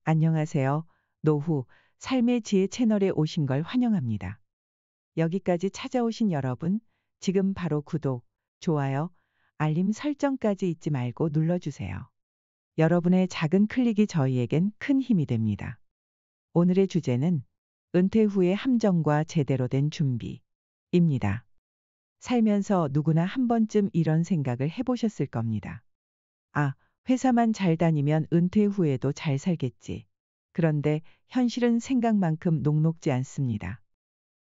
안녕하세요. 노후, 삶의 지혜 채널에 오신 걸 환영합니다. 여기까지 찾아오신 여러분, 지금 바로 구독, 좋아요, 알림 설정까지 잊지 말고 눌러주세요. 여러분의 작은 클릭이 저희에겐 큰 힘이 됩니다. 오늘의 주제는 은퇴 후의 함정과 제대로 된 준비입니다. 살면서 누구나 한 번쯤 이런 생각을 해보셨을 겁니다. 아, 회사만 잘 다니면 은퇴 후에도 잘 살겠지. 그런데 현실은 생각만큼 녹록지 않습니다.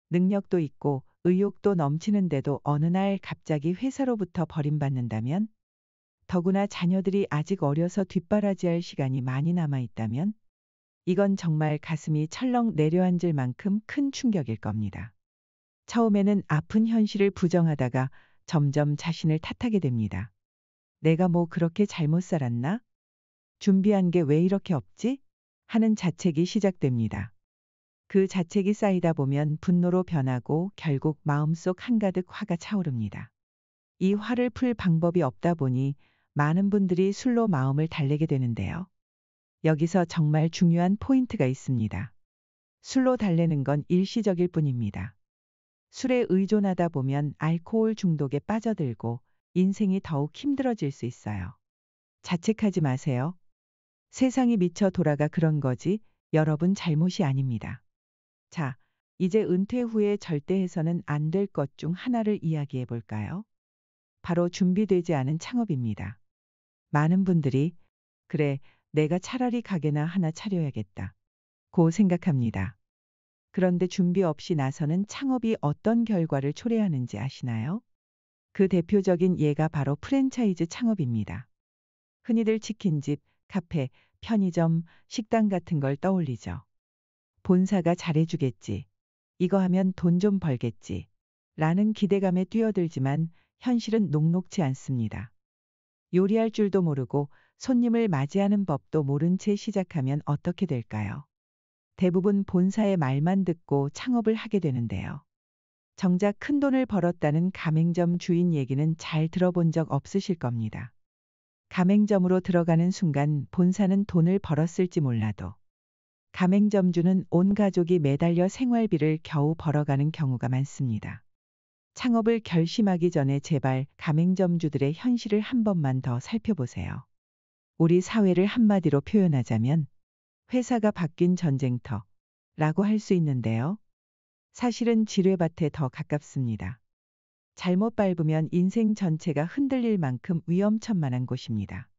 능력도 있고 의욕도 넘치는데도 어느 날 갑자기 회사로부터 버림받는다면? 더구나 자녀들이 아직 어려서 뒷바라지할 시간이 많이 남아 있다면? 이건 정말 가슴이 철렁 내려앉을 만큼 큰 충격일 겁니다. 처음에는 아픈 현실을 부정하다가 점점 자신을 탓하게 됩니다. 내가 뭐 그렇게 잘못 살았나? 준비한 게 왜 이렇게 없지? 하는 자책이 시작됩니다. 그 자책이 쌓이다 보면 분노로 변하고 결국 마음속 한가득 화가 차오릅니다. 이 화를 풀 방법이 없다 보니 많은 분들이 술로 마음을 달래게 되는데요. 여기서 정말 중요한 포인트가 있습니다. 술로 달래는 건 일시적일 뿐입니다. 술에 의존하다 보면 알코올 중독에 빠져들고 인생이 더욱 힘들어질 수 있어요. 자책하지 마세요. 세상이 미쳐 돌아가 그런 거지 여러분 잘못이 아닙니다. 자, 이제 은퇴 후에 절대 해서는 안 될 것 중 하나를 이야기해 볼까요? 바로 준비되지 않은 창업입니다. 많은 분들이 그래, 내가 차라리 가게나 하나 차려야겠다. 고 생각합니다. 그런데 준비 없이 나서는 창업이 어떤 결과를 초래하는지 아시나요? 그 대표적인 예가 바로 프랜차이즈 창업입니다. 흔히들 치킨집, 카페, 편의점, 식당 같은 걸 떠올리죠. 본사가 잘해주겠지. 이거 하면 돈 좀 벌겠지. 라는 기대감에 뛰어들지만 현실은 녹록지 않습니다. 요리할 줄도 모르고 손님을 맞이하는 법도 모른 채 시작하면 어떻게 될까요? 대부분 본사의 말만 듣고 창업을 하게 되는데요. 정작 큰 돈을 벌었다는 가맹점 주인 얘기는 잘 들어본 적 없으실 겁니다. 가맹점으로 들어가는 순간 본사는 돈을 벌었을지 몰라도 가맹점주는 온 가족이 매달려 생활비를 겨우 벌어가는 경우가 많습니다. 창업을 결심하기 전에 제발 가맹점주들의 현실을 한 번만 더 살펴보세요. 우리 사회를 한마디로 표현하자면 회사가 바뀐 전쟁터라고 할 수 있는데요. 사실은 지뢰밭에 더 가깝습니다. 잘못 밟으면 인생 전체가 흔들릴 만큼 위험천만한 곳입니다.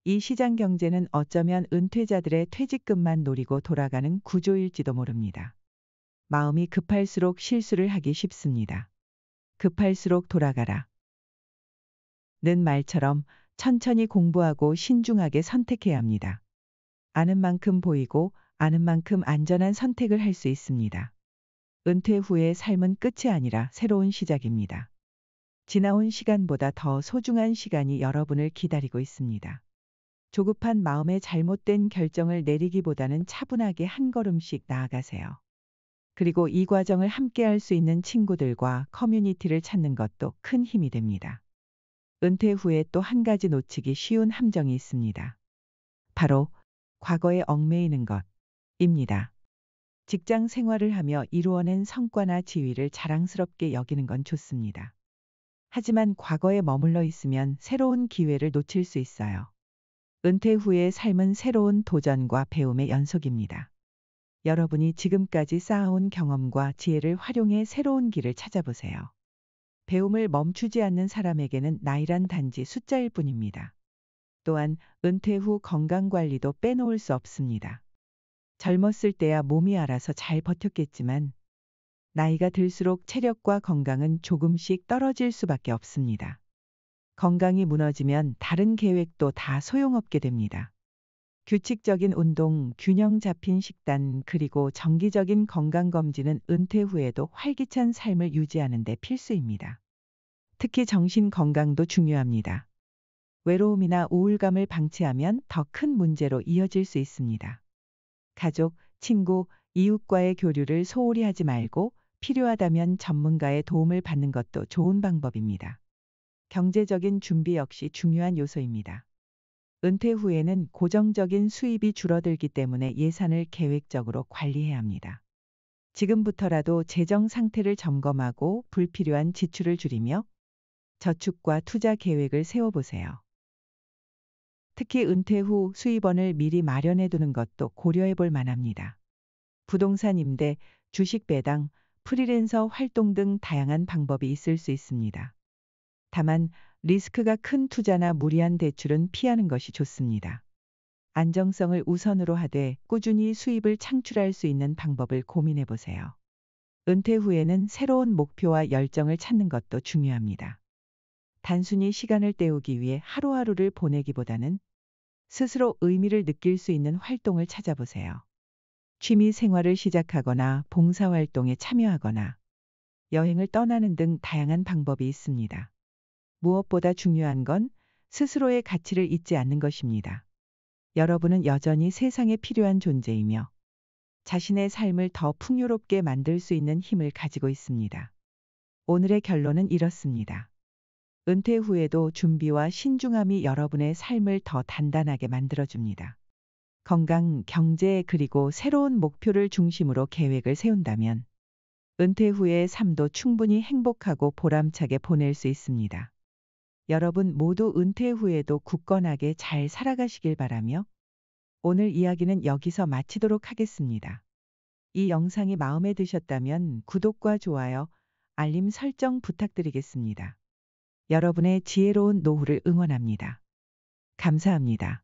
이 시장 경제는 어쩌면 은퇴자들의 퇴직금만 노리고 돌아가는 구조일지도 모릅니다. 마음이 급할수록 실수를 하기 쉽습니다. 급할수록 돌아가라. 는 말처럼 천천히 공부하고 신중하게 선택해야 합니다. 아는 만큼 보이고 아는 만큼 안전한 선택을 할 수 있습니다. 은퇴 후의 삶은 끝이 아니라 새로운 시작입니다. 지나온 시간보다 더 소중한 시간이 여러분을 기다리고 있습니다. 조급한 마음에 잘못된 결정을 내리기보다는 차분하게 한 걸음씩 나아가세요. 그리고 이 과정을 함께할 수 있는 친구들과 커뮤니티를 찾는 것도 큰 힘이 됩니다. 은퇴 후에 또 한 가지 놓치기 쉬운 함정이 있습니다. 바로 과거에 얽매이는 것입니다. 직장 생활을 하며 이루어낸 성과나 지위를 자랑스럽게 여기는 건 좋습니다. 하지만 과거에 머물러 있으면 새로운 기회를 놓칠 수 있어요. 은퇴 후의 삶은 새로운 도전과 배움의 연속입니다. 여러분이 지금까지 쌓아온 경험과 지혜를 활용해 새로운 길을 찾아보세요. 배움을 멈추지 않는 사람에게는 나이란 단지 숫자일 뿐입니다. 또한 은퇴 후 건강 관리도 빼놓을 수 없습니다. 젊었을 때야 몸이 알아서 잘 버텼겠지만 나이가 들수록 체력과 건강은 조금씩 떨어질 수밖에 없습니다. 건강이 무너지면 다른 계획도 다 소용없게 됩니다. 규칙적인 운동, 균형 잡힌 식단, 그리고 정기적인 건강검진은 은퇴 후에도 활기찬 삶을 유지하는 데 필수입니다. 특히 정신 건강도 중요합니다. 외로움이나 우울감을 방치하면 더 큰 문제로 이어질 수 있습니다. 가족, 친구, 이웃과의 교류를 소홀히 하지 말고 필요하다면 전문가의 도움을 받는 것도 좋은 방법입니다. 경제적인 준비 역시 중요한 요소입니다. 은퇴 후에는 고정적인 수입이 줄어들기 때문에 예산을 계획적으로 관리해야 합니다. 지금부터라도 재정 상태를 점검하고 불필요한 지출을 줄이며 저축과 투자 계획을 세워보세요. 특히 은퇴 후 수입원을 미리 마련해 두는 것도 고려해 볼 만합니다. 부동산 임대, 주식 배당, 프리랜서 활동 등 다양한 방법이 있을 수 있습니다. 다만 리스크가 큰 투자나 무리한 대출은 피하는 것이 좋습니다. 안정성을 우선으로 하되 꾸준히 수입을 창출할 수 있는 방법을 고민해 보세요. 은퇴 후에는 새로운 목표와 열정을 찾는 것도 중요합니다. 단순히 시간을 때우기 위해 하루하루를 보내기보다는 스스로 의미를 느낄 수 있는 활동을 찾아보세요. 취미 생활을 시작하거나 봉사활동에 참여하거나 여행을 떠나는 등 다양한 방법이 있습니다. 무엇보다 중요한 건 스스로의 가치를 잊지 않는 것입니다. 여러분은 여전히 세상에 필요한 존재이며 자신의 삶을 더 풍요롭게 만들 수 있는 힘을 가지고 있습니다. 오늘의 결론은 이렇습니다. 은퇴 후에도 준비와 신중함이 여러분의 삶을 더 단단하게 만들어줍니다. 건강, 경제, 그리고 새로운 목표를 중심으로 계획을 세운다면 은퇴 후의 삶도 충분히 행복하고 보람차게 보낼 수 있습니다. 여러분 모두 은퇴 후에도 굳건하게 잘 살아가시길 바라며 오늘 이야기는 여기서 마치도록 하겠습니다. 이 영상이 마음에 드셨다면 구독과 좋아요, 알림 설정 부탁드리겠습니다. 여러분의 지혜로운 노후를 응원합니다. 감사합니다.